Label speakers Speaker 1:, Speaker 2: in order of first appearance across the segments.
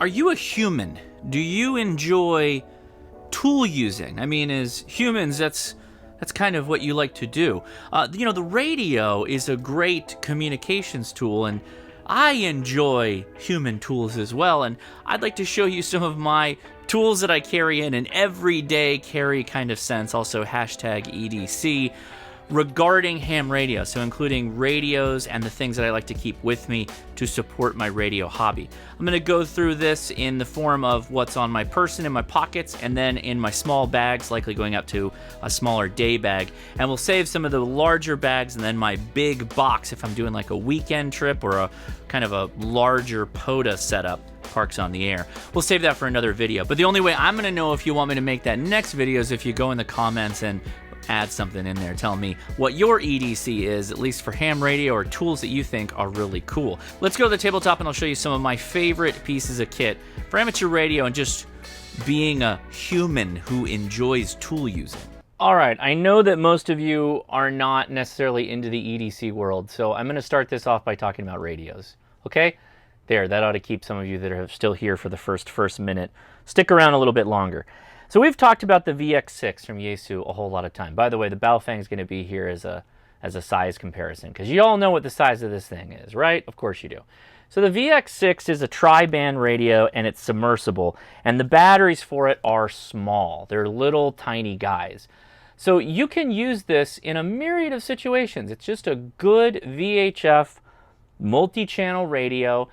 Speaker 1: Are you a human? Do you enjoy tool using? I mean, as humans, that's kind of what you like to do. The radio is a great communications tool, and I enjoy human tools as well, and I'd like to show you some of my tools that I carry in an everyday carry kind of sense, also hashtag EDC, regarding ham radio, so including radios and the things that I like to keep with me to support my radio hobby. I'm going to go through this in the form of what's on my person, in my pockets, and then in my small bags, likely going up to a smaller day bag. And we'll save some of the larger bags and then my big box if I'm doing like a weekend trip or a kind of a larger POTA setup, Parks on the Air. We'll save that for another video. But the only way I'm going to know if you want me to make that next video is if you go in the comments and add something in there telling me what your EDC is, at least for ham radio, or tools that you think are really cool. Let's go to the tabletop and I'll show you some of my favorite pieces of kit for amateur radio and just being a human who enjoys tool using. All right, I know that most of you are not necessarily into the EDC world, so I'm going to start this off by talking about radios. Okay? There, that ought to keep some of you that are still here for the first minute. Stick around a little bit longer. So we've talked about the VX6 from Yaesu a whole lot of time. By the way, the Baofeng is going to be here as a size comparison, because you all know what the size of this thing is, right? Of course you do. So the VX6 is a tri-band radio, and it's submersible, and the batteries for it are small. They're little tiny guys. So you can use this in a myriad of situations. It's just a good VHF multi-channel radio,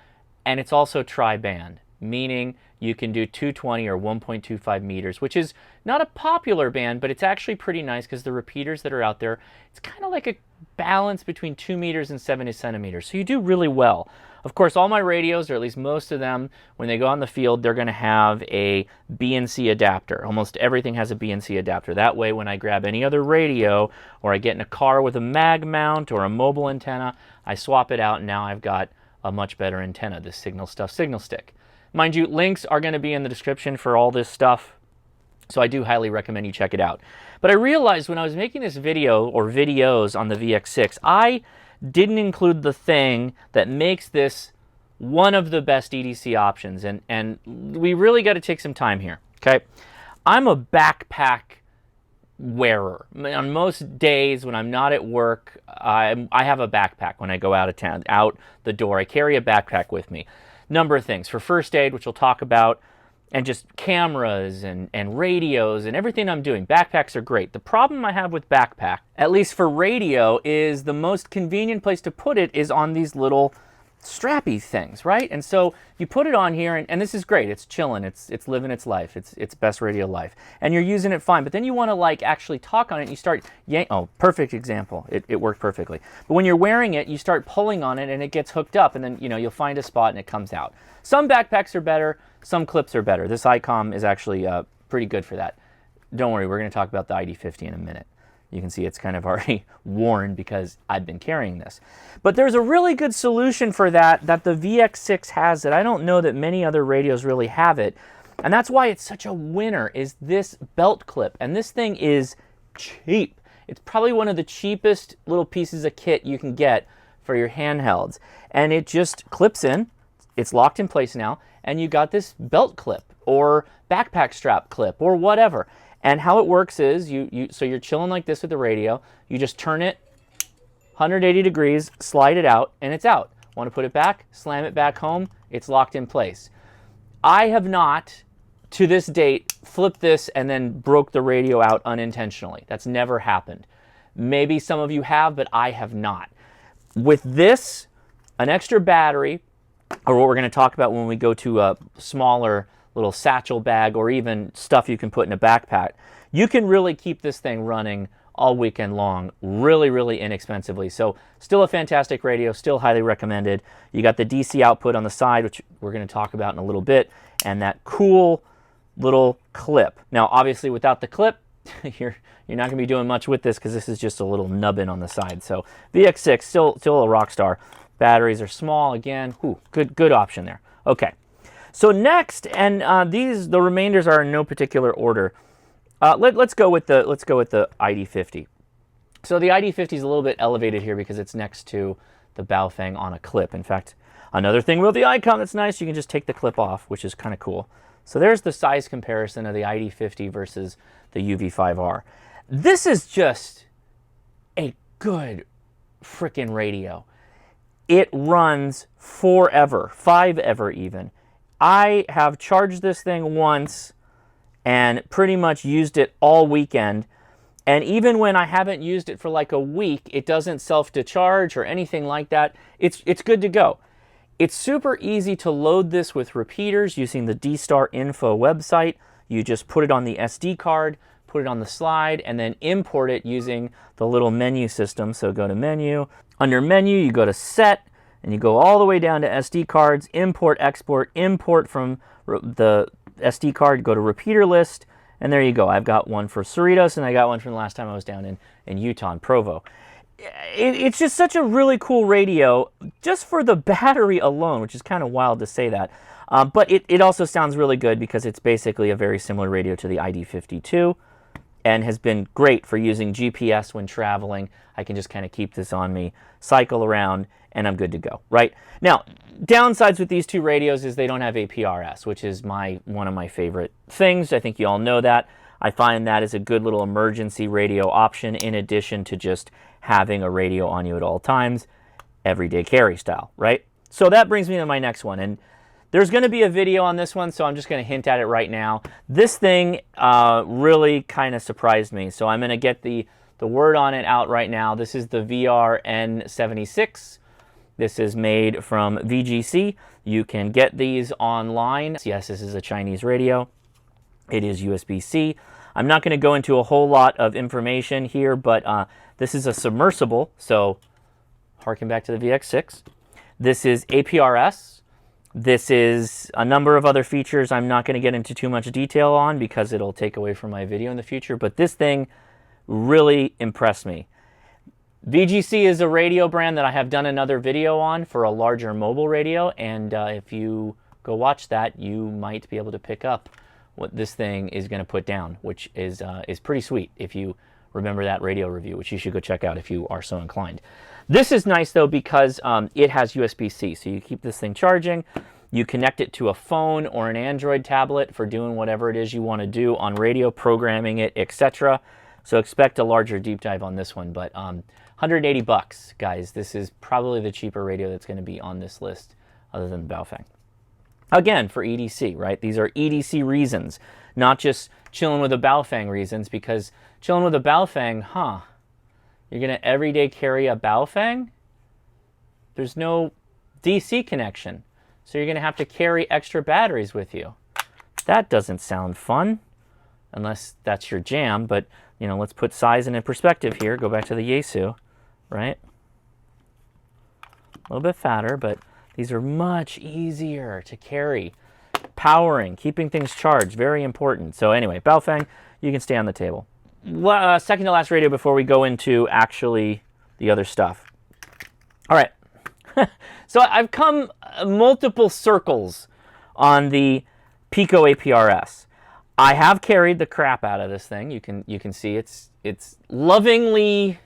Speaker 1: and it's also tri-band, meaning you can do 220 or 1.25 meters, which is not a popular band, but it's actually pretty nice because the repeaters that are out there, it's kind of like a balance between 2 meters and 70 centimeters. So you do really well. Of course, all my radios, or at least most of them, when they go on the field, they're going to have a BNC adapter. Almost everything has a BNC adapter. That way, when I grab any other radio, or I get in a car with a mag mount or a mobile antenna, I swap it out, and now I've got a much better antenna, this Signal Stuff Signal Stick. Mind you, links are going to be in the description for all this stuff, so I do highly recommend you check it out. But I realized when I was making this video, or videos on the VX6, I didn't include the thing that makes this one of the best EDC options, and we really got to take some time here, okay? I'm a backpack wearer. On most days when I'm not at work, I have a backpack when I go out of town, out the door. I carry a backpack with me. Number of things for first aid, which we'll talk about, and just cameras and radios and everything I'm doing. Backpacks are great. The problem I have with backpack, at least for radio, is the most convenient place to put it is on these little strappy things, right? And so you put it on here, and this is great. It's chilling. It's living its life. It's best radio life. And you're using it fine. But then you want to like actually talk on it, and you start oh, perfect example. It worked perfectly. But when you're wearing it, you start pulling on it, and it gets hooked up, and then you'll find a spot, and it comes out. Some backpacks are better. Some clips are better. This Icom is actually pretty good for that. Don't worry, we're going to talk about the ID-50 in a minute. You can see it's kind of already worn because I've been carrying this. But there's a really good solution for that the VX6 has that I don't know that many other radios really have it. And that's why it's such a winner, is this belt clip. And this thing is cheap. It's probably one of the cheapest little pieces of kit you can get for your handhelds. And it just clips in. It's locked in place now. And you got this belt clip or backpack strap clip or whatever. And how it works is, so you're chilling like this with the radio, you just turn it 180 degrees, slide it out, and it's out. Want to put it back, slam it back home, it's locked in place. I have not, to this date, flipped this and then broke the radio out unintentionally. That's never happened. Maybe some of you have, but I have not. With this, an extra battery, or what we're going to talk about when we go to a smaller little satchel bag, or even stuff you can put in a backpack, you can really keep this thing running all weekend long, really, really inexpensively. So still a fantastic radio, still highly recommended. You got the DC output on the side, which we're going to talk about in a little bit, and that cool little clip. Now, obviously, without the clip, you're not going to be doing much with this because this is just a little nubbin on the side. So VX6, still a rock star. Batteries are small, again. Ooh, good option there. Okay. So next, and the remainders are in no particular order. Let's go with the ID-50. So the ID-50 is a little bit elevated here because it's next to the Baofeng on a clip. In fact, Another thing with the Icom that's nice, you can just take the clip off, which is kind of cool. So there's the size comparison of the ID-50 versus the UV5R. This is just a good frickin' radio. It runs forever, 5-ever even. I have charged this thing once and pretty much used it all weekend. And even when I haven't used it for like a week, it doesn't self-decharge or anything like that. It's good to go. It's super easy to load this with repeaters using the D-Star Info website. You just put it on the SD card, put it on the slide, and then import it using the little menu system. So go to Menu. Under Menu, you go to Set, and you go all the way down to SD cards, import, export, import from the SD card, go to Repeater List, and there you go. I've got one for Cerritos, and I got one from the last time I was down in Utah, in Provo. It's just such a really cool radio, just for the battery alone, which is kind of wild to say that. But it also sounds really good because it's basically a very similar radio to the ID-52 and has been great for using GPS when traveling. I can just kind of keep this on me, cycle around, and I'm good to go, right? Now, downsides with these two radios is they don't have APRS, which is one of my favorite things. I think you all know that. I find that is a good little emergency radio option in addition to just having a radio on you at all times, everyday carry style, right? So that brings me to my next one, and there's going to be a video on this one, so I'm just going to hint at it right now. This thing really kind of surprised me, so I'm going to get the word on it out right now. This is the VRN76. This is made from VGC. You can get these online. Yes, this is a Chinese radio. It is USB-C. I'm not going to go into a whole lot of information here, but this is a submersible, so harken back to the VX6. This is APRS. This is a number of other features I'm not going to get into too much detail on because it'll take away from my video in the future, but this thing really impressed me. VGC is a radio brand that I have done another video on for a larger mobile radio, and if you go watch that, you might be able to pick up what this thing is going to put down, which is pretty sweet if you remember that radio review, which you should go check out if you are so inclined. This is nice, though, because it has USB-C, so you keep this thing charging, you connect it to a phone or an Android tablet for doing whatever it is you want to do on radio, programming it, etc. So expect a larger deep dive on this one, but 180 bucks, guys. This is probably the cheaper radio that's going to be on this list other than the Baofeng. Again, for EDC, right? These are EDC reasons, not just chilling with a Baofeng reasons, because chilling with a Baofeng, you're going to everyday carry a Baofeng? There's no DC connection, so you're going to have to carry extra batteries with you. That doesn't sound fun, unless that's your jam, but, you know, let's put size in perspective here. Go back to the Yaesu, right? A little bit fatter, but these are much easier to carry. Powering, keeping things charged, very important. So anyway, Baofeng, you can stay on the table. Second to last radio before we go into actually the other stuff. All right. So I've come multiple circles on the Pico APRS. I have carried the crap out of this thing. You can see it's lovingly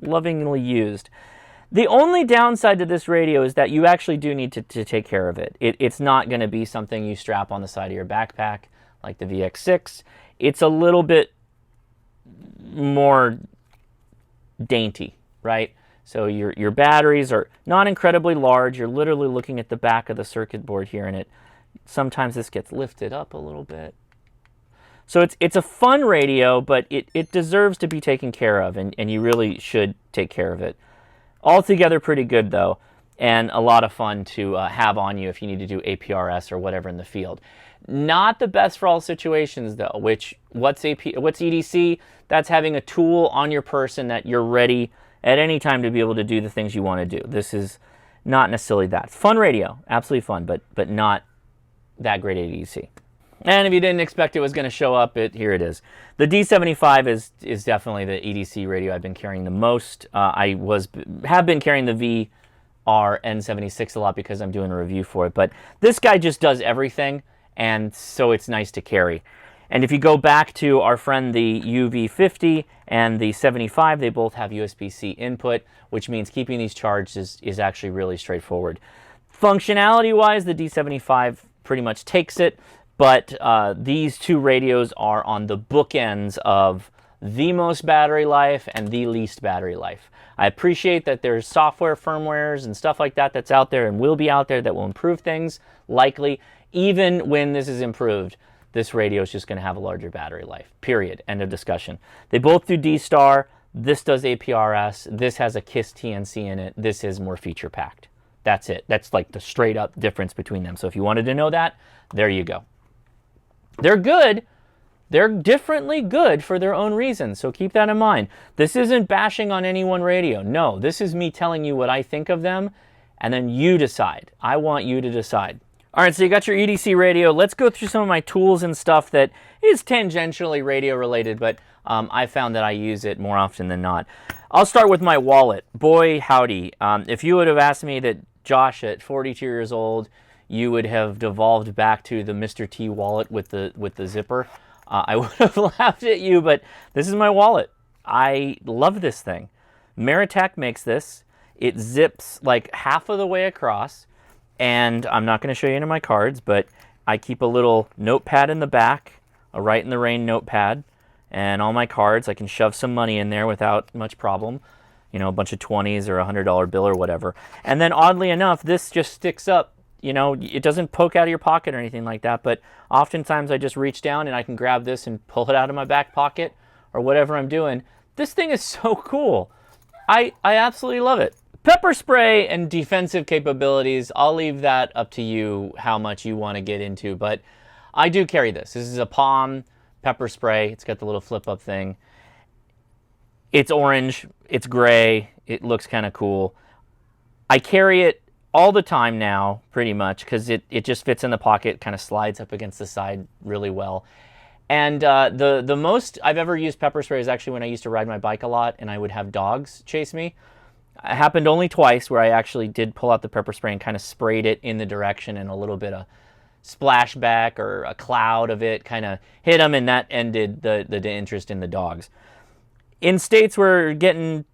Speaker 1: used. The only downside to this radio is that you actually do need to take care of it. It's not going to be something you strap on the side of your backpack like the VX6. It's a little bit more dainty, right? So your batteries are not incredibly large. You're literally looking at the back of the circuit board here, and sometimes this gets lifted up a little bit. So it's a fun radio, but it deserves to be taken care of, and you really should take care of it. Altogether pretty good, though, and a lot of fun to have on you if you need to do APRS or whatever in the field. Not the best for all situations, though, what's EDC? That's having a tool on your person that you're ready at any time to be able to do the things you want to do. This is not necessarily that. Fun radio, absolutely fun, but not that great at EDC. And if you didn't expect it was going to show up, here it is. The D75 is definitely the EDC radio I've been carrying the most. I have been carrying the VRN76 a lot because I'm doing a review for it. But this guy just does everything, and so it's nice to carry. And if you go back to our friend the UV50 and the 75, they both have USB-C input, which means keeping these charged is actually really straightforward.
Speaker 2: Functionality-wise, the D75 pretty much takes it, but these two radios are on the bookends of the most battery life and the least battery life. I appreciate that there's software, firmwares, and stuff like that that's out there and will be out there that will improve things, likely. Even when this is improved, this radio is just going to have a larger battery life, period. End of discussion. They both do D-Star. This does APRS. This has a KISS TNC in it. This is more feature-packed. That's it. That's like the straight-up difference between them. So if you wanted to know that, there you go. They're good. They're differently good for their own reasons, so keep that in mind. This isn't bashing on any one radio. No, this is me telling you what I think of them, and then you decide. I want you to decide. All right, so you got your EDC radio. Let's go through some of my tools and stuff that is tangentially radio related, but I found that I use it more often than not. I'll start with my wallet. Boy, howdy. If you would have asked me that, Josh, at 42 years old, you would have devolved back to the Mr. T wallet with the zipper, I would have laughed at you, but this is my wallet. I love this thing. Meritech makes this. It zips like half of the way across, and I'm not going to show you any of my cards, but I keep a little notepad in the back, a Write in the Rain notepad, and all my cards. I can shove some money in there without much problem. You know, a bunch of 20s or a $100 bill or whatever. And then oddly enough, this just sticks up. You know, it doesn't poke out of your pocket or anything like that, but oftentimes I just reach down and I can grab this and pull it out of my back pocket or whatever I'm doing. This thing is so cool. I absolutely love it. Pepper spray and defensive capabilities, I'll leave that up to you how much you want to get into, but I do carry this. This is a Palm pepper spray. It's got the little flip-up thing. It's orange. It's gray. It looks kind of cool. I carry it all the time now, pretty much, because it just fits in the pocket, kind of slides up against the side really well. And the most I've ever used pepper spray is actually when I used to ride my bike a lot and I would have dogs chase me. It happened only twice where I actually did pull out the pepper spray and kind of sprayed it in the direction, and a little bit of splashback or a cloud of it kind of hit them, and that ended the interest in the dogs. In states where getting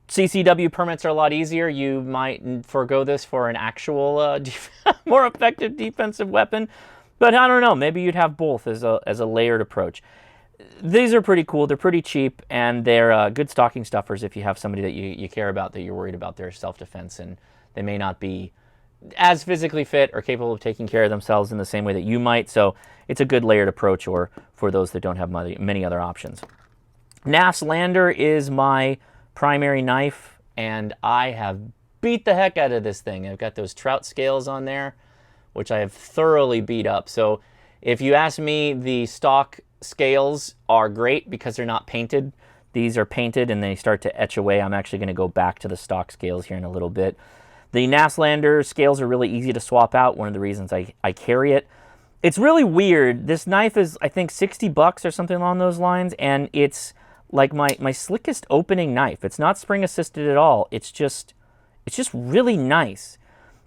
Speaker 2: CCW permits are a lot easier, you might forego this for an actual more effective defensive weapon. But I don't know, maybe you'd have both as a layered approach. These are pretty cool. They're pretty cheap, and they're good stocking stuffers if you have somebody that you care about, that you're worried about their self-defense, and they may not be as physically fit or capable of taking care of themselves in the same way that you might. So it's a good layered approach, or for those that don't have many other options. Nass Lander is my primary knife, and I have beat the heck out of this thing. I've got those trout scales on there, which I have thoroughly beat up. So if you ask me, the stock scales are great because they're not painted. These are painted and they start to etch away. I'm actually going to go back to the stock scales here in a little bit. The Nass Lander scales are really easy to swap out. One of the reasons I carry it. It's really weird. This knife is, I think, $60 or something along those lines, and it's like my slickest opening knife. It's not spring assisted at all. It's just really nice.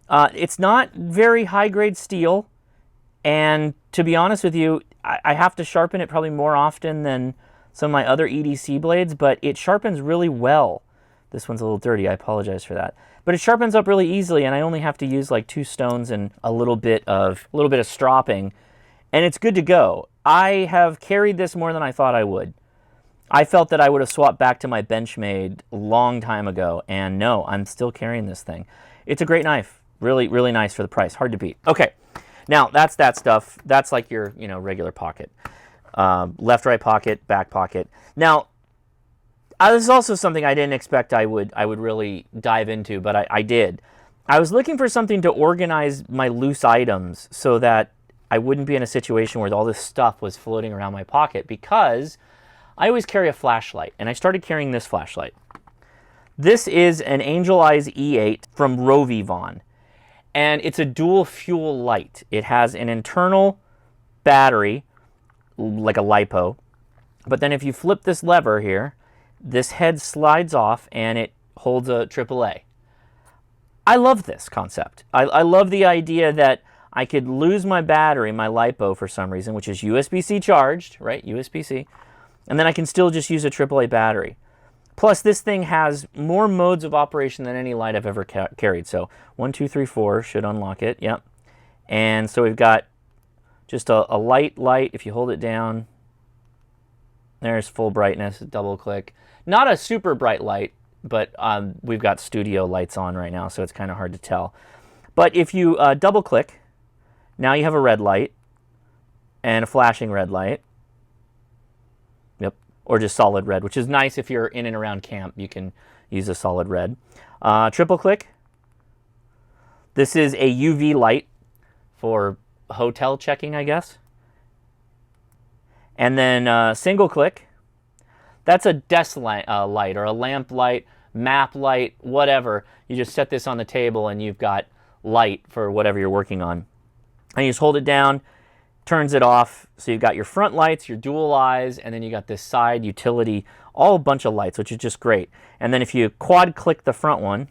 Speaker 2: It's not very high grade steel, and to be honest with you, I have to sharpen it probably more often than some of my other EDC blades, but it sharpens really well. This one's a little dirty. I apologize for that, but it sharpens up really easily, and I only have to use like 2 stones and a little bit of stropping, and it's good to go. I have carried this more than I thought I would. I felt that I would have swapped back to my Benchmade a long time ago, and no, I'm still carrying this thing. It's a great knife. Really, really nice for the price. Hard to beat. Okay, now that's that stuff. That's like your, regular pocket. Left, right pocket, back pocket. Now, this is also something I didn't expect I would really dive into, but I did. I was looking for something to organize my loose items so that I wouldn't be in a situation where all this stuff was floating around my pocket, because I always carry a flashlight, and I started carrying this flashlight. This is an Angel Eyes E8 from Rovivon, and it's a dual fuel light. It has an internal battery, like a LiPo, but then if you flip this lever here, this head slides off and it holds a AAA. I love this concept. I love the idea that I could lose my battery, my LiPo for some reason, which is USB-C charged, right? USB-C. And then I can still just use a AAA battery. Plus, this thing has more modes of operation than any light I've ever carried. So 1, 2, 3, 4 should unlock it. Yep. And so we've got just a light. If you hold it down, there's full brightness, double click. Not a super bright light, but we've got studio lights on right now, so it's kind of hard to tell. But if you double click, now you have a red light and a flashing red light. Yep, or just solid red, which is nice if you're in and around camp. You can use a solid red. Triple click. This is a UV light for hotel checking, I guess. And then single click. That's a desk light or a lamp light, map light, whatever. You just set this on the table and you've got light for whatever you're working on. And you just hold it down, turns it off. So you've got your front lights, your dual eyes, and then you got this side utility, all a bunch of lights, which is just great. And then if you quad click the front one,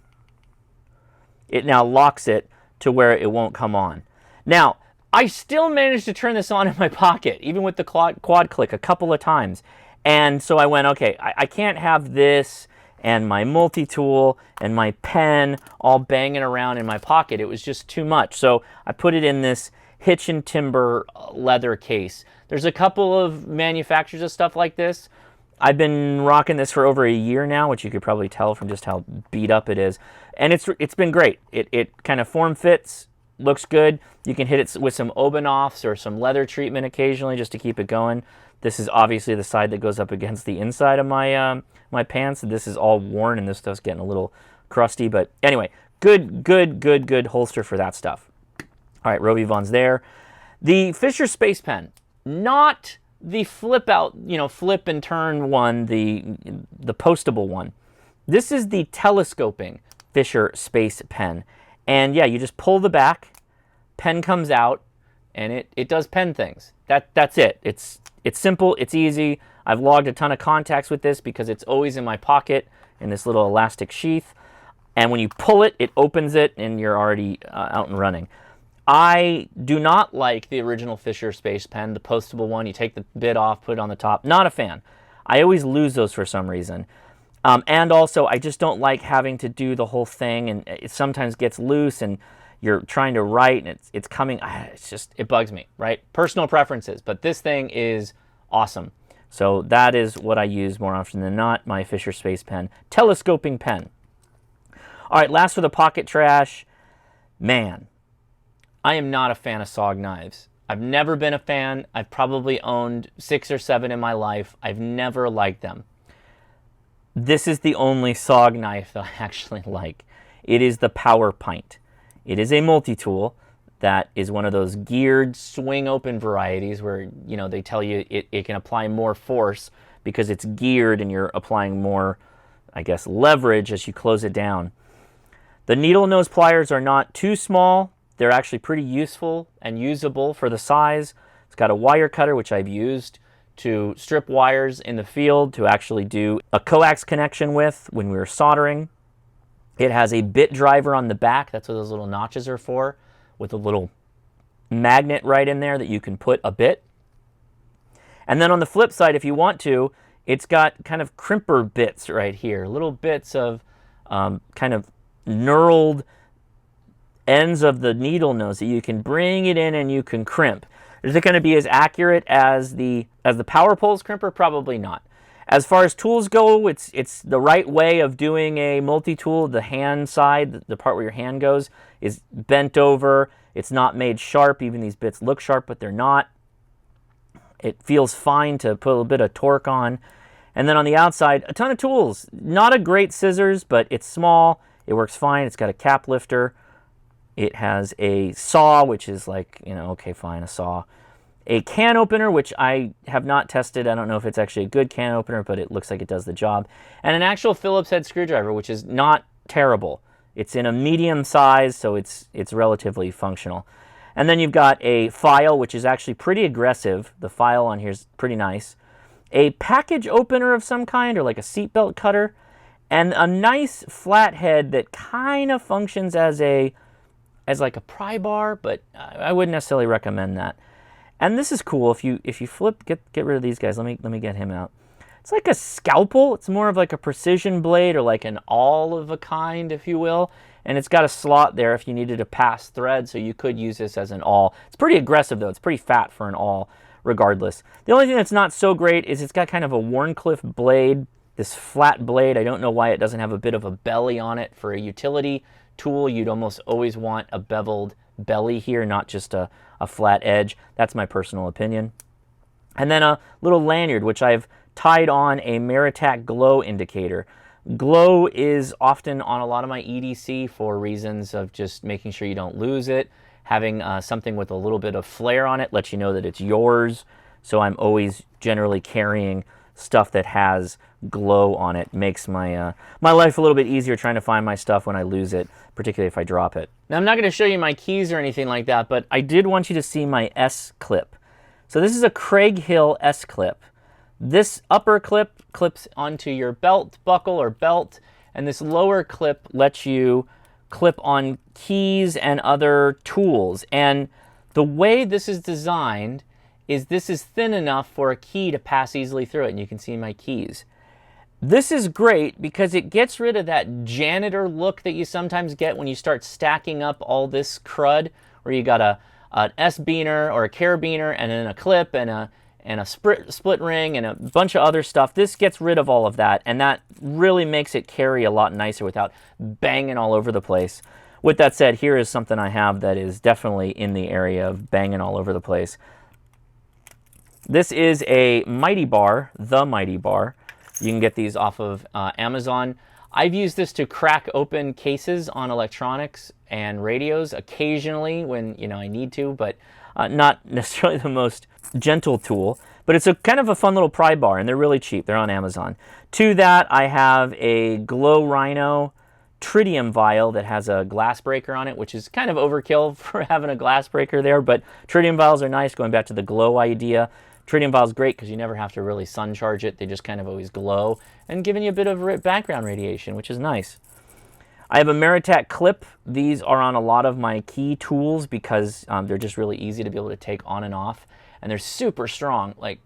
Speaker 2: it now locks it to where it won't come on. Now, I still managed to turn this on in my pocket, even with the quad click a couple of times. And so I went, okay, I can't have this and my multi-tool and my pen all banging around in my pocket. It was just too much. So I put it in this Hitch and Timber leather case. There's a couple of manufacturers of stuff like this. I've been rocking this for over a year now, which you could probably tell from just how beat up it is. And it's been great. It kind of form fits, looks good. You can hit it with some Oben-Offs or some leather treatment occasionally just to keep it going. This is obviously the side that goes up against the inside of my my pants. This is all worn and this stuff's getting a little crusty. But anyway, good holster for that stuff. All right, Roby Vaughn's there. The Fisher Space Pen, not the flip out, flip and turn one, the postable one. This is the telescoping Fisher Space Pen. And yeah, you just pull the back, pen comes out, and it does pen things. That's it. It's simple, it's easy. I've logged a ton of contacts with this because it's always in my pocket in this little elastic sheath. And when you pull it, it opens it and you're already out and running. I do not like the original Fisher Space Pen, the postable one. You take the bit off, put it on the top. Not a fan. I always lose those for some reason. And also, I just don't like having to do the whole thing, and it sometimes gets loose, and you're trying to write, and it's coming. It bugs me, right? Personal preferences, but this thing is awesome. So that is what I use more often than not, my Fisher Space Pen. Telescoping pen. All right, last for the pocket trash. Man, I am not a fan of SOG knives. I've never been a fan. I've probably owned 6 or 7 in my life. I've never liked them. This is the only SOG knife that I actually like. It is the Power Pint. It is a multi-tool that is one of those geared swing open varieties where, they tell you it can apply more force because it's geared and you're applying more, I guess, leverage as you close it down. The needle nose pliers are not too small. They're actually pretty useful and usable for the size. It's got a wire cutter, which I've used to strip wires in the field to actually do a coax connection with when we were soldering. It has a bit driver on the back. That's what those little notches are for, with a little magnet right in there that you can put a bit. And then on the flip side, if you want to, it's got kind of crimper bits right here, little bits of kind of knurled ends of the needle nose that you can bring it in and you can crimp. Is it going to be as accurate as the Power Poles crimper? Probably not. As far as tools go, it's the right way of doing a multi-tool. The hand side, the part where your hand goes, is bent over. It's not made sharp. Even these bits look sharp, but they're not. It feels fine to put a little bit of torque on. And then on the outside, a ton of tools. Not a great scissors, but it's small. It works fine. It's got a cap lifter. It has a saw, which is like, okay, fine, a saw. A can opener, which I have not tested. I don't know if it's actually a good can opener, but it looks like it does the job. And an actual Phillips head screwdriver, which is not terrible. It's in a medium size, so it's relatively functional. And then you've got a file, which is actually pretty aggressive. The file on here is pretty nice. A package opener of some kind, or like a seatbelt cutter. And a nice flat head that kind of functions as like a pry bar, but I wouldn't necessarily recommend that. And this is cool. If you flip, get rid of these guys. Let me get him out. it's like a scalpel. It's more of like a precision blade or like an awl of a kind, if you will. And it's got a slot there if you needed to pass thread, so you could use this as an awl. It's pretty aggressive though. It's pretty fat for an awl regardless. The only thing that's not so great is it's got kind of a Wharncliffe blade, this flat blade. I don't know why it doesn't have a bit of a belly on it. For a utility tool, you'd almost always want a beveled belly here, not just a flat edge. That's my personal opinion. And then a little lanyard, which I've tied on a Meritac glow indicator. Glow is often on a lot of my EDC for reasons of just making sure you don't lose it. Having something with a little bit of flare on it lets you know that it's yours. So I'm always generally carrying stuff that has glow on it. Makes my my life a little bit easier trying to find my stuff when I lose it, particularly if I drop it. Now, I'm not going to show you my keys or anything like that, but I did want you to see my S clip. So this is a Craig Hill S clip. This upper clip clips onto your belt buckle or belt, and this lower clip lets you clip on keys and other tools. And the way this is designed is this is thin enough for a key to pass easily through it, and you can see my keys. This is great because it gets rid of that janitor look that you sometimes get when you start stacking up all this crud, where you got an S-beaner or a carabiner and then a clip and a split ring and a bunch of other stuff. This gets rid of all of that, and that really makes it carry a lot nicer without banging all over the place. With that said, here is something I have that is definitely in the area of banging all over the place. This is a Mighty Bar, the Mighty Bar. You can get these off of Amazon. I've used this to crack open cases on electronics and radios occasionally when I need to, but not necessarily the most gentle tool. But it's a kind of a fun little pry bar, and they're really cheap. They're on Amazon. To that, I have a Glow Rhino tritium vial that has a glass breaker on it, which is kind of overkill for having a glass breaker there, but tritium vials are nice, going back to the glow idea. Tritium vial is great because you never have to really sun charge it. They just kind of always glow and giving you a bit of background radiation, which is nice. I have a Meritac clip. These are on a lot of my key tools because they're just really easy to be able to take on and off. And they're super strong. Like,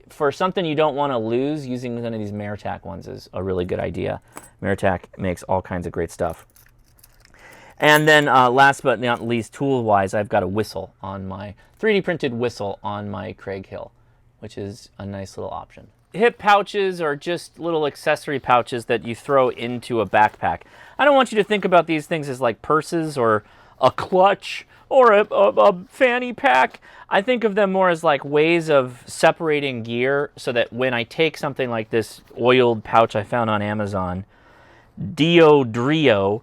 Speaker 2: for something you don't want to lose, using one of these Meritac ones is a really good idea. Meritac makes all kinds of great stuff. And then last but not least, tool-wise, I've got a whistle on my 3D printed whistle on my Craig Hill, which is a nice little option. Hip pouches are just little accessory pouches that you throw into a backpack. I don't want you to think about these things as like purses or a clutch or a fanny pack. I think of them more as like ways of separating gear so that when I take something like this oiled pouch I found on Amazon, Drio,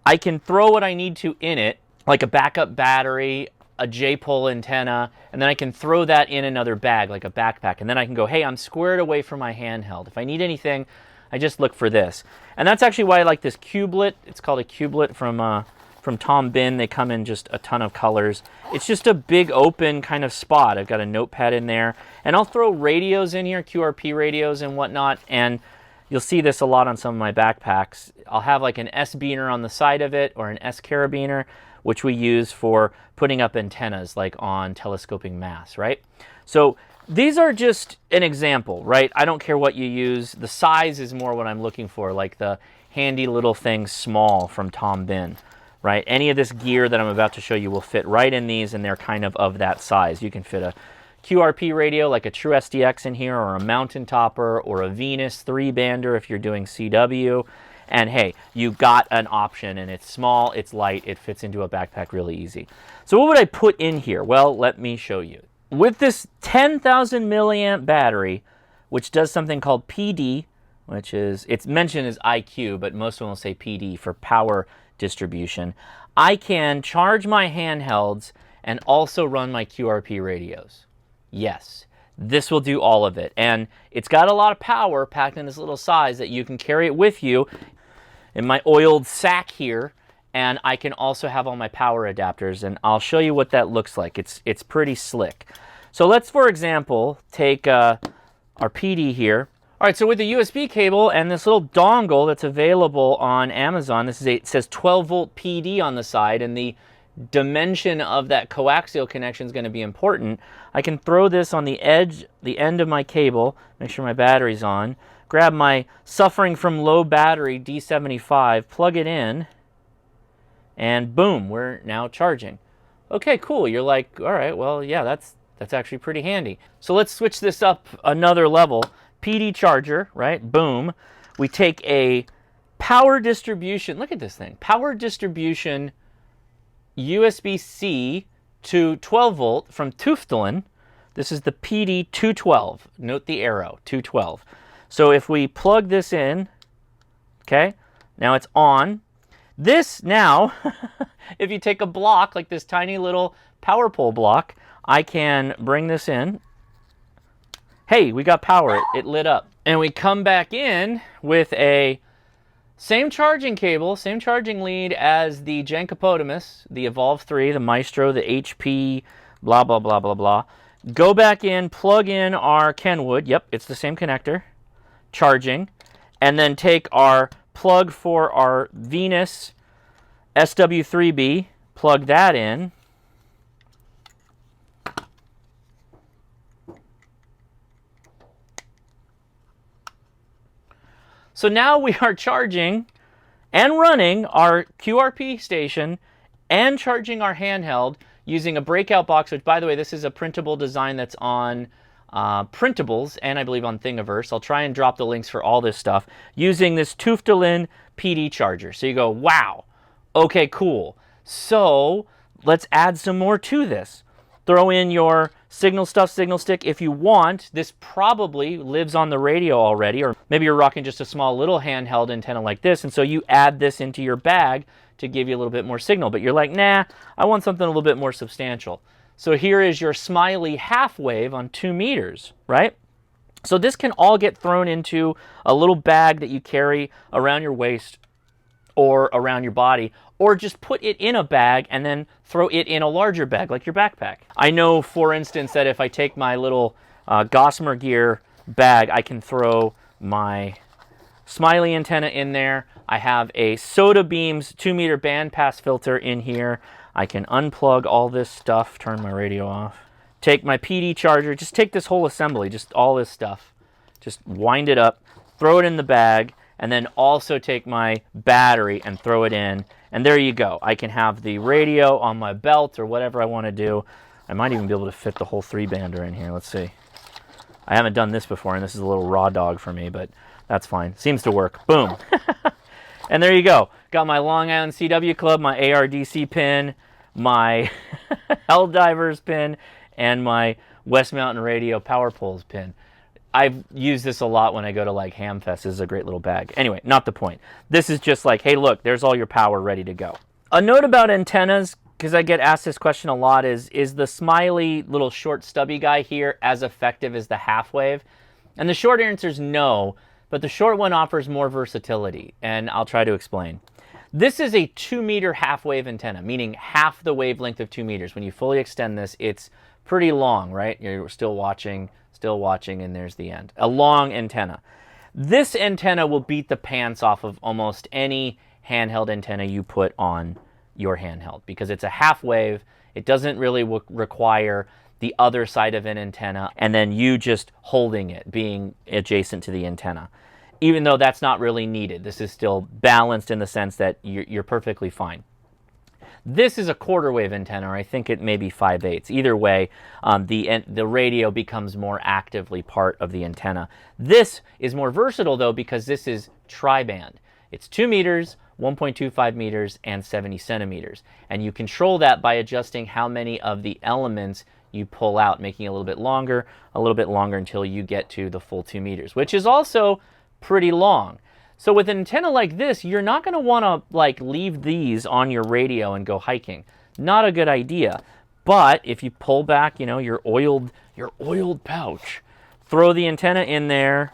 Speaker 2: I can throw what I need to in it, like a backup battery, a J-pole antenna, and then I can throw that in another bag, like a backpack. And then I can go, hey, I'm squared away from my handheld. If I need anything, I just look for this. And that's actually why I like this cublet. It's called a cublet from Tom Bin. They come in just a ton of colors. It's just a big open kind of spot. I've got a notepad in there. And I'll throw radios in here, QRP radios and whatnot, and you'll see this a lot on some of my backpacks. I'll have like an S-beaner on the side of it or an S-carabiner, which we use for putting up antennas like on telescoping masts, right? So these are just an example, right? I don't care what you use. The size is more what I'm looking for, like the handy little thing small from Tom Bin, right? Any of this gear that I'm about to show you will fit right in these, and they're kind of that size. You can fit a QRP radio like a True SDX in here, or a Mountain Topper, or a Venus 3-bander if you're doing CW. And hey, you got an option, and it's small, it's light, it fits into a backpack really easy. So what would I put in here? Well, let me show you. With this 10,000 milliamp battery, which does something called PD, which is, it's mentioned as IQ, but most of them will say PD for power distribution, I can charge my handhelds and also run my QRP radios. Yes, this will do all of it. And it's got a lot of power packed in this little size that you can carry it with you in my oiled sack here. And I can also have all my power adapters, and I'll show you what that looks like. It's pretty slick. So let's, for example, take our PD here. All right, so with the USB cable and this little dongle that's available on Amazon, it says 12 volt PD on the side, and the dimension of that coaxial connection is going to be important. I can throw this on the edge, the end of my cable, make sure my battery's on, grab my suffering from low battery D75, plug it in, and boom, we're now charging. Okay, cool. You're like, all right, well, yeah, that's actually pretty handy. So let's switch this up another level. PD charger, right? Boom. We take a power distribution. Look at this thing. Power distribution USB-C to 12 volt from Tuftelin. This is the PD212. Note the arrow, 212. So if we plug this in, okay, now it's on. This now, if you take a block like this tiny little power pole block, I can bring this in. Hey, we got power. It lit up. And we come back in with a same charging cable, same charging lead as the Jankopotamus, the Evolve 3, the Maestro, the HP, blah, blah, blah, blah, blah. Go back in, plug in our Kenwood. Yep, it's the same connector. Charging. And then take our plug for our Venus SW3B, plug that in. So now we are charging and running our QRP station and charging our handheld using a breakout box, which, by the way, this is a printable design that's on Printables and I believe on Thingiverse. I'll try and drop the links for all this stuff using this Tuftelin PD charger. So you go, wow, okay, cool. So let's add some more to this. Throw in your signal stick if you want. This probably lives on the radio already, or maybe you're rocking just a small little handheld antenna like this, and so you add this into your bag to give you a little bit more signal, but you're like, nah, I want something a little bit more substantial. So here is your Smiley half wave on 2 meters, right? So this can all get thrown into a little bag that you carry around your waist or around your body, or just put it in a bag and then throw it in a larger bag like your backpack. I know, for instance, that if I take my little Gossamer Gear bag, I can throw my Smiley antenna in there. I have a Soda Beams 2-meter bandpass filter in here. I can unplug all this stuff, turn my radio off, take my PD charger, just take this whole assembly, just all this stuff, just wind it up, throw it in the bag, and then also take my battery and throw it in. And there you go. I can have the radio on my belt or whatever I want to do. I might even be able to fit the whole 3-bander in here. Let's see. I haven't done this before, and this is a little raw dog for me, but that's fine. Seems to work. Boom. And there you go. Got my Long Island CW Club, my ARDC pin, my Helldivers pin, and my West Mountain Radio Power Poles pin. I've used this a lot when I go to like Hamfest. This is a great little bag. Anyway, not the point. This is just like, hey, look, there's all your power ready to go. A note about antennas, because I get asked this question a lot, is the Smiley little short stubby guy here as effective as the half wave? And the short answer is no, but the short one offers more versatility, and I'll try to explain. This is a 2-meter half wave antenna, meaning half the wavelength of 2 meters. When you fully extend this, it's pretty long, right? You're still watching, and there's the end. A long antenna. This antenna will beat the pants off of almost any handheld antenna you put on your handheld because it's a half wave. It doesn't really require the other side of an antenna and then you just holding it, being adjacent to the antenna. Even though that's not really needed. This is still balanced in the sense that you're perfectly fine. This is a quarter wave antenna, or I think it may be 5/8. Either way, the radio becomes more actively part of the antenna. This is more versatile though because this is tri-band. It's 2 meters, 1.25 meters, and 70 centimeters. And you control that by adjusting how many of the elements you pull out, making it a little bit longer until you get to the full 2 meters, which is also pretty long. So with an antenna like this, you're not going to want to like leave these on your radio and go hiking. Not a good idea. But if you pull back, you know, your oiled pouch, throw the antenna in there,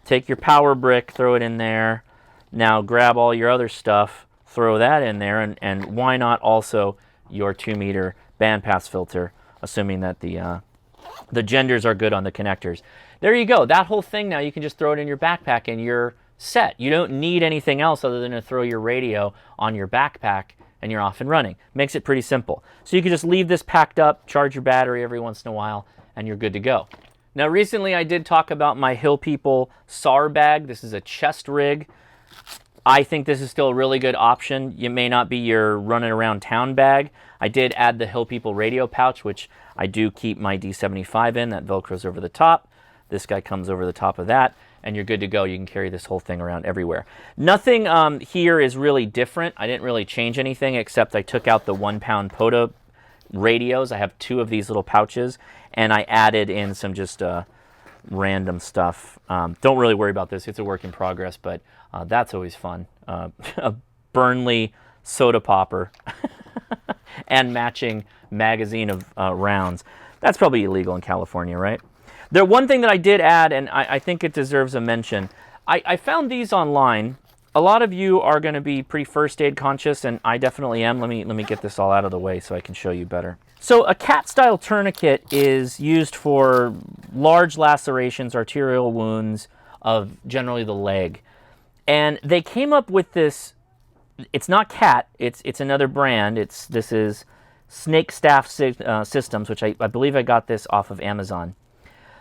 Speaker 2: take your power brick, throw it in there. Now grab all your other stuff, throw that in there, and why not also your 2-meter bandpass filter, assuming that the genders are good on the connectors. There you go. That whole thing now, you can just throw it in your backpack and you're set. You don't need anything else other than to throw your radio on your backpack and you're off and running. Makes it pretty simple. So you can just leave this packed up, charge your battery every once in a while, and you're good to go. Now recently I did talk about my Hill People SAR bag. This is a chest rig. I think this is still a really good option. It may not be your running around town bag. I did add the Hill People radio pouch, which I do keep my D75 in. That Velcros over the top. This guy comes over the top of that, and you're good to go. You can carry this whole thing around everywhere. Nothing here is really different. I didn't really change anything except I took out the 1-pound POTA radios. I have 2 of these little pouches, and I added in some just random stuff. Don't really worry about this. It's a work in progress, but that's always fun. A Burnley soda popper and matching magazine of rounds. That's probably illegal in California, right? The one thing that I did add, and I think it deserves a mention, I found these online. A lot of you are going to be pretty first aid conscious, and I definitely am. Let me get this all out of the way so I can show you better. So a cat-style tourniquet is used for large lacerations, arterial wounds of generally the leg. And they came up with this, it's not cat, it's another brand. This is Snake Staff Systems, which I believe I got this off of Amazon.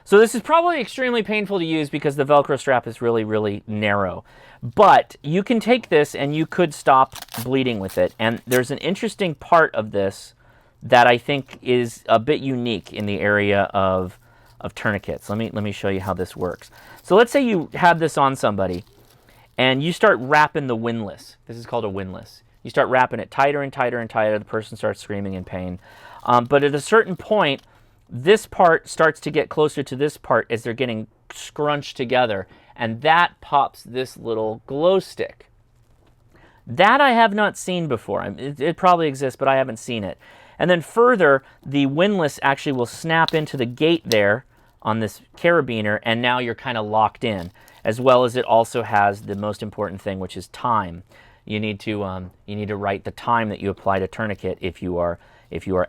Speaker 2: So this is probably extremely painful to use because the Velcro strap is really, really narrow. But you can take this and you could stop bleeding with it. And there's an interesting part of this that I think is a bit unique in the area of tourniquets. Let me show you how this works. So let's say you have this on somebody and you start wrapping the windlass. This is called a windlass. You start wrapping it tighter and tighter and tighter. The person starts screaming in pain. But at a certain point, this part starts to get closer to this part as they're getting scrunched together, and that pops this little glow stick. That I have not seen before. It probably exists, but I haven't seen it. And then further, the windlass actually will snap into the gate there on this carabiner, and now you're kind of locked in, as well as it also has the most important thing, which is time. You need to write the time that you applied a tourniquet if you are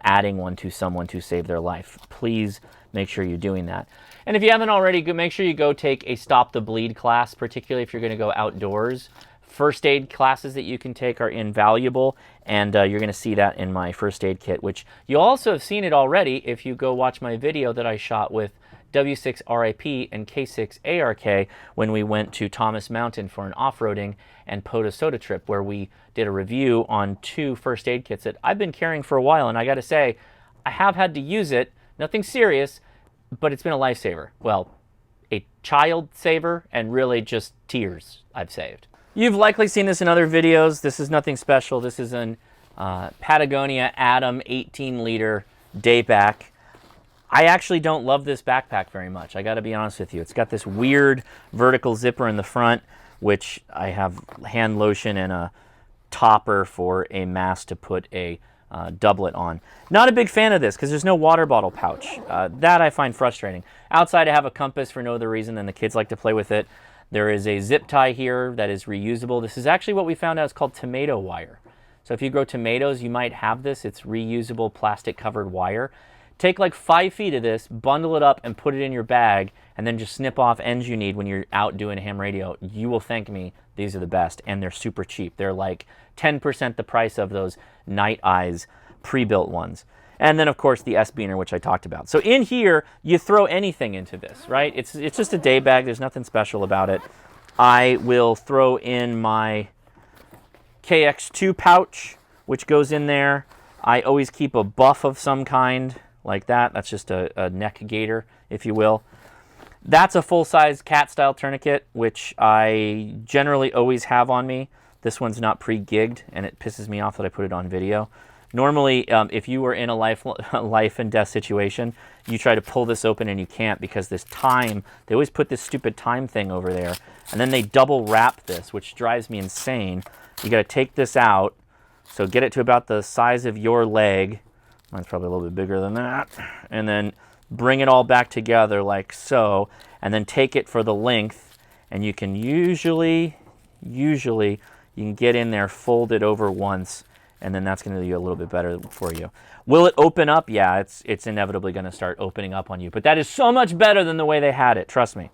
Speaker 2: adding one to someone to save their life. Please make sure you're doing that. And if you haven't already, make sure you go take a Stop the Bleed class, particularly if you're going to go outdoors. First aid classes that you can take are invaluable, and you're going to see that in my first aid kit, which you also have seen it already if you go watch my video that I shot with W6RIP and K6ARK when we went to Thomas Mountain for an off-roading and POTA soda trip, where we did a review on 2 first aid kits that I've been carrying for a while, and I got to say, I have had to use it. Nothing serious, but it's been a lifesaver. Well, a child saver, and really just tears I've saved. You've likely seen this in other videos. This is nothing special. This is an Patagonia Atom 18-liter daypack. I actually don't love this backpack very much. I got to be honest with you. It's got this weird vertical zipper in the front, which I have hand lotion and a topper for a mask to put a doublet on. Not a big fan of this because there's no water bottle pouch. That I find frustrating. Outside I have a compass for no other reason than the kids like to play with it. There is a zip tie here that is reusable. This is actually what we found out is called tomato wire. So if you grow tomatoes, you might have this. It's reusable plastic covered wire. Take like 5 feet of this, bundle it up, and put it in your bag, and then just snip off ends you need when you're out doing ham radio. You will thank me. These are the best, and they're super cheap. They're like 10% the price of those Night Eyes pre-built ones. And then, of course, the S-Beaner, which I talked about. So in here, you throw anything into this, right? It's just a day bag. There's nothing special about it. I will throw in my KX2 pouch, which goes in there. I always keep a buff of some kind, like that. That's just a neck gaiter, if you will. That's a full-size cat-style tourniquet, which I generally always have on me. This one's not pre-gigged, and it pisses me off that I put it on video. Normally, if you were in a life and death situation, you try to pull this open and you can't because this time, they always put this stupid time thing over there, and then they double wrap this, which drives me insane. You got to take this out, so get it to about the size of your leg. Mine's probably a little bit bigger than that. And then bring it all back together like so, and then take it for the length, and you can usually you can get in there, fold it over once, and then that's going to do a little bit better for you. Will it open up? Yeah, it's inevitably going to start opening up on you, but that is so much better than the way they had it, trust me.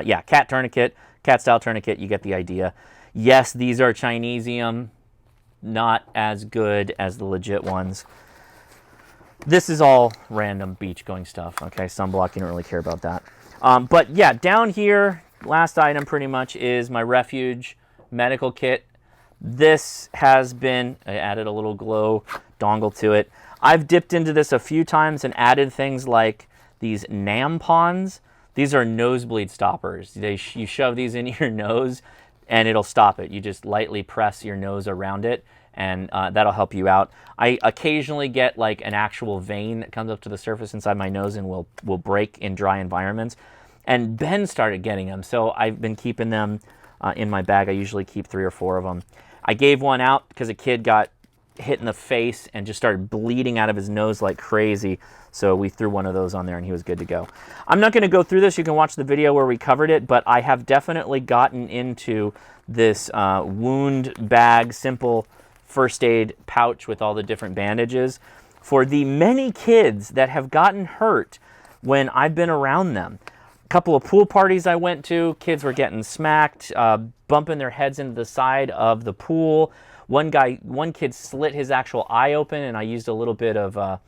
Speaker 2: Yeah, cat tourniquet, cat-style tourniquet, you get the idea. Yes, these are Chinesium. not as good as the legit ones. This is all random beach going stuff, okay? Sunblock, you don't really care about that. But yeah, down here, last item pretty much is my Refuge medical kit. This has been, I added a little glow dongle to it. I've dipped into this a few times and added things like these nampons. These are nosebleed stoppers. You shove these in your nose and it'll stop it. You just lightly press your nose around it and that'll help you out. I occasionally get like an actual vein that comes up to the surface inside my nose and will break in dry environments. And Ben started getting them, so I've been keeping them in my bag. I usually keep 3 or 4 of them. I gave one out because a kid got hit in the face and just started bleeding out of his nose like crazy. So we threw one of those on there and he was good to go. I'm not going to go through this. You can watch the video where we covered it, but I have definitely gotten into this wound bag, simple first aid pouch with all the different bandages for the many kids that have gotten hurt when I've been around them. A couple of pool parties I went to, kids were getting smacked, bumping their heads into the side of the pool. One kid slit his actual eye open, and I used a little bit of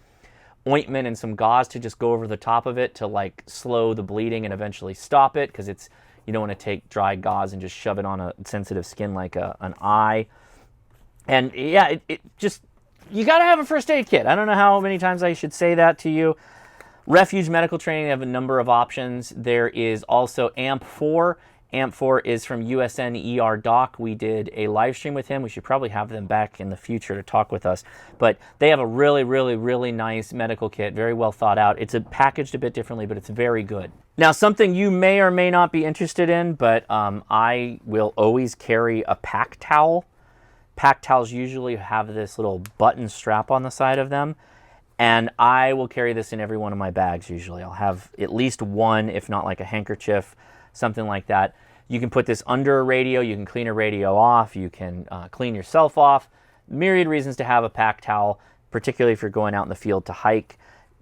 Speaker 2: ointment and some gauze to just go over the top of it to like slow the bleeding and eventually stop it, because you don't want to take dry gauze and just shove it on a sensitive skin like an eye. And yeah, it just, you got to have a first aid kit. I don't know how many times I should say that to you. Refuge Medical Training, they have a number of options. There is also AMP4. AMP4 is from USN ER Doc. We did a live stream with him. We should probably have them back in the future to talk with us. But they have a really, really, really nice medical kit, very well thought out. It's packaged a bit differently, but it's very good. Now, something you may or may not be interested in, but I will always carry a pack towel. Pack towels usually have this little button strap on the side of them. And I will carry this in every one of my bags usually. I'll have at least one, if not like a handkerchief, something like that. You can put this under a radio. You can clean a radio off. You can clean yourself off. Myriad reasons to have a pack towel, particularly if you're going out in the field to hike.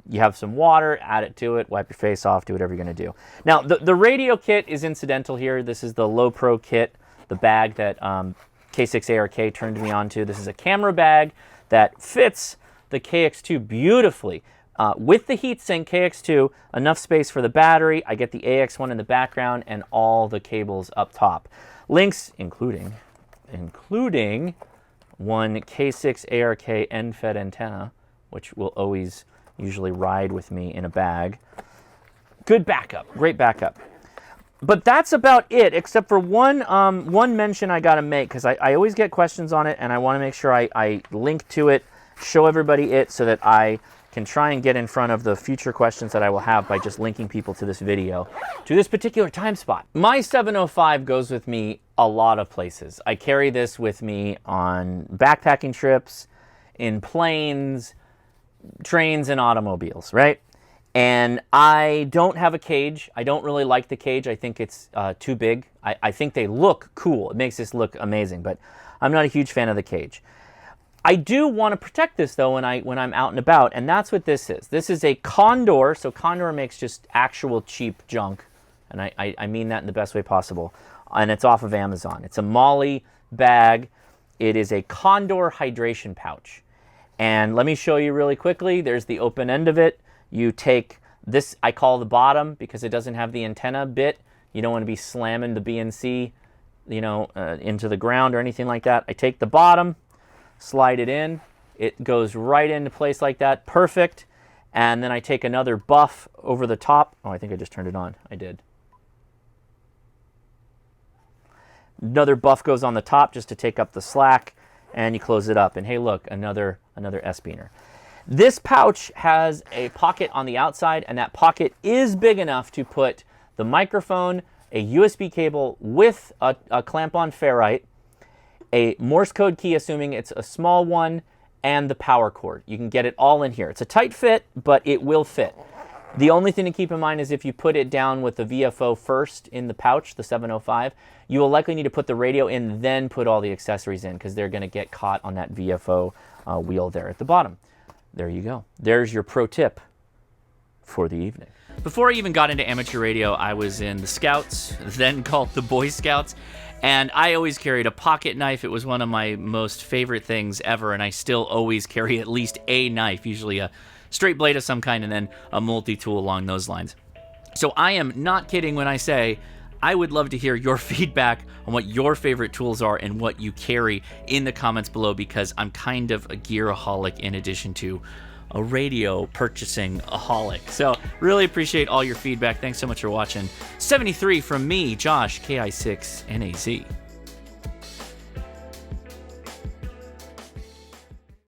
Speaker 2: You have some water, add it to it, wipe your face off, do whatever you're going to do. Now, the radio kit is incidental here. This is the Low Pro kit, the bag that K6ARK turned me on to. This is a camera bag that fits the KX2 beautifully. With the heatsink KX2, enough space for the battery. I get the AX1 in the background and all the cables up top. Links, including one K6ARK end-fed antenna, which will always usually ride with me in a bag. Good backup, great backup. But that's about it, except for one mention I gotta make, because I always get questions on it, and I wanna make sure I link to it, show everybody it, so that I can try and get in front of the future questions that I will have by just linking people to this video, to this particular time spot. My 705 goes with me a lot of places. I carry this with me on backpacking trips, in planes, trains, and automobiles, right? And I don't have a cage. I don't really like the cage. I think it's too big. I think they look cool. It makes this look amazing, but I'm not a huge fan of the cage. I do want to protect this though when I'm out and about, and that's what this is. This is a Condor, so Condor makes just actual cheap junk, and I mean that in the best way possible, and it's off of Amazon. It's a Molly bag. It is a Condor hydration pouch, and let me show you really quickly. There's the open end of it. You take this, I call the bottom because it doesn't have the antenna bit. You don't want to be slamming the BNC, into the ground or anything like that. I take the bottom, slide it in, it goes right into place like that, perfect. And then I take another buff over the top. Oh, I think I just turned it on. I did. Another buff goes on the top just to take up the slack, and you close it up. And hey, look, another S-beaner. This pouch has a pocket on the outside, and that pocket is big enough to put the microphone, a USB cable with a clamp-on ferrite, a Morse code key, assuming it's a small one, and the power cord. You can get it all in here. It's a tight fit, but it will fit. The only thing to keep in mind is if you put it down with the VFO first in the pouch, the 705, you will likely need to put the radio in, then put all the accessories in, because they're going to get caught on that VFO wheel there at the bottom. There you go. There's your pro tip for the evening.
Speaker 1: Before I even got into amateur radio, I was in the Scouts, then called the Boy Scouts, And I always carried a pocket knife. It was one of my most favorite things ever, and I still always carry at least a knife, usually a straight blade of some kind, and then a multi-tool along those lines. So I am not kidding when I say I would love to hear your feedback on what your favorite tools are and what you carry in the comments below, because I'm kind of a gearaholic in addition to a radio purchasing aholic. So really appreciate all your feedback. Thanks so much for watching. 73 from me, Josh, KI6NAZ.